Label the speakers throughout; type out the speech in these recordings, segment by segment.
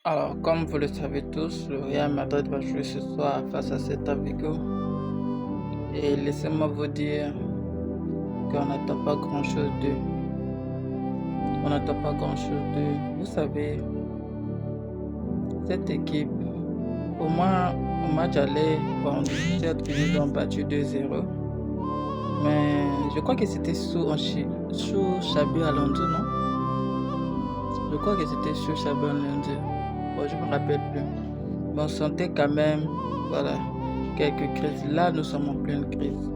Speaker 1: Alors, comme vous le savez tous, le Real Madrid va jouer ce soir face à Celta Vigo. Et laissez-moi vous dire qu'on n'attend pas grand-chose d'eux. On n'attend pas grand-chose d'eux. Vous savez, cette équipe, au moins au match aller, bon, certes qu'ils nous ont battu 2-0, mais je crois que c'était sous Xabi Alonso, non? Je crois que c'était sous Xabi Alonso. Bon, je me rappelle plus. Mais on sentait quand même, voilà, quelques crises. Là, nous sommes en pleine crise.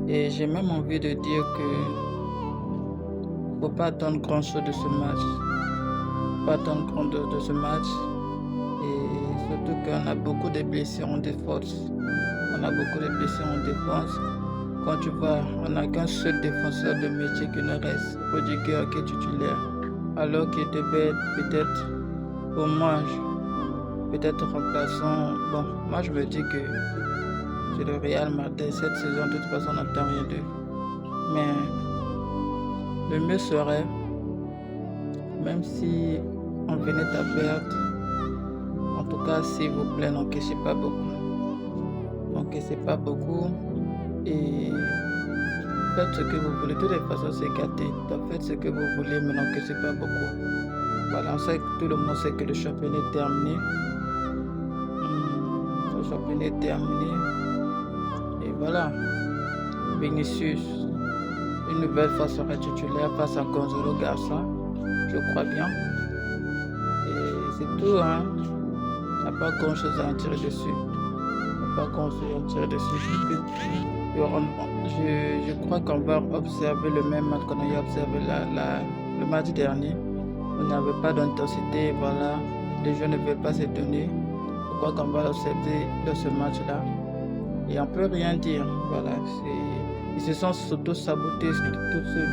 Speaker 1: Et j'ai même envie de dire que faut pas attendre grand chose de ce match. Faut pas attendre grand chose de ce match. Et surtout qu'on a beaucoup de blessés en défense. On a beaucoup de blessés en défense. Quand tu vois, on n'a qu'un seul défenseur de métier qui nous reste, Rudiger, qui est titulaire. Alors qu'il devait être peut-être au moins peut-être remplaçant. Bon, moi je me dis que c'est le Real Madrid cette saison, de toute façon on n'attend rien d'eux. Mais le mieux serait, même si on venait à perdre, en tout cas s'il vous plaît, n'encaissez pas beaucoup. N'encaissez pas beaucoup et faites ce que vous voulez. De toute façon c'est gâté. Donc faites ce que vous voulez, mais n'encaissez pas beaucoup. Voilà, on sait que tout le monde sait que le championnat est terminé. Le championnat est terminé. Et voilà. Vinicius, une nouvelle fois sera titulaire face à Gonzalo Garça, je crois bien. Et c'est tout, hein. Il n'y a pas grand chose à en tirer dessus. Il n'y a pas grand chose à en tirer dessus. Je crois qu'on va observer le même match qu'on a observé le match dernier. On n'avait pas d'intensité, voilà. Les jeux ne veulent pas se donner. Je crois qu'on va l'observer dans ce match-là. Et on peut rien dire, voilà. Ils se sont s'auto-sabotés tout seuls.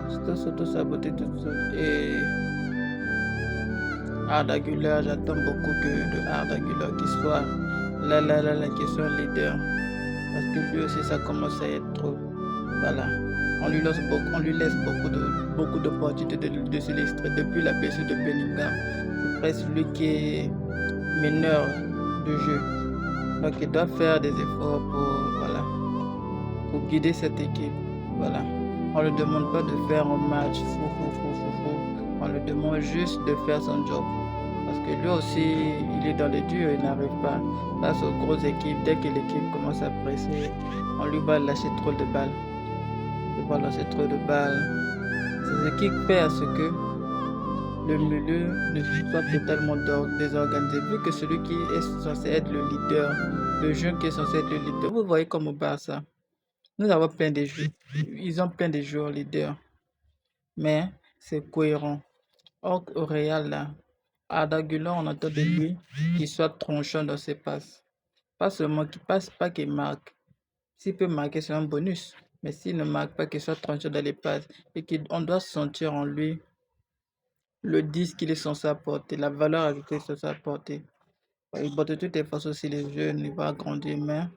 Speaker 1: Ils se sont s'auto-sabotés tout seuls. Et Arda Güler, j'attends beaucoup de Arda Güler qui soit qui soit un leader. Parce que lui aussi, ça commence à être trop. Voilà. On lui laisse beaucoup d'opportunités de s'illustrer depuis la blessure de Bellingham. C'est presque lui qui est meneur de jeu. Donc il doit faire des efforts pour guider cette équipe. Voilà. On ne le demande pas de faire un match fou. On le demande juste de faire son job. Parce que lui aussi, il est dans le dur, il n'arrive pas. Face aux grosses équipes, dès que l'équipe commence à presser, on lui va lâcher trop de balles. Il va lâcher trop de balles. C'est ce qui fait à ce que le milieu ne soit totalement désorganisé, vu que celui qui est censé être le leader, le jeune qui est censé être le leader, vous voyez comme au Barça, nous avons plein de jeux, ils ont plein de joueurs leaders, mais c'est cohérent. Or, au Real, là, Arda Güler, on attend de lui qu'il soit tronchant dans ses passes. Pas seulement qu'il passe, pas qu'il marque. S'il peut marquer, c'est un bonus. Mais s'il ne marque pas, qu'il soit tronchant dans les passes et qu'on doit sentir en lui le 10 qu'il est censé apporter, la valeur ajoutée qu'il est censé apporter. Bon, de toutes les façons, si les jeunes, il va grandir, mais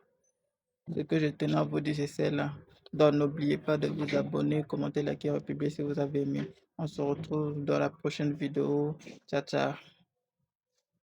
Speaker 1: ce que je tenais à vous dire, c'est celle-là. Donc, n'oubliez pas de vous abonner, commenter, liker, republier si vous avez aimé. On se retrouve dans la prochaine vidéo. Ciao, ciao.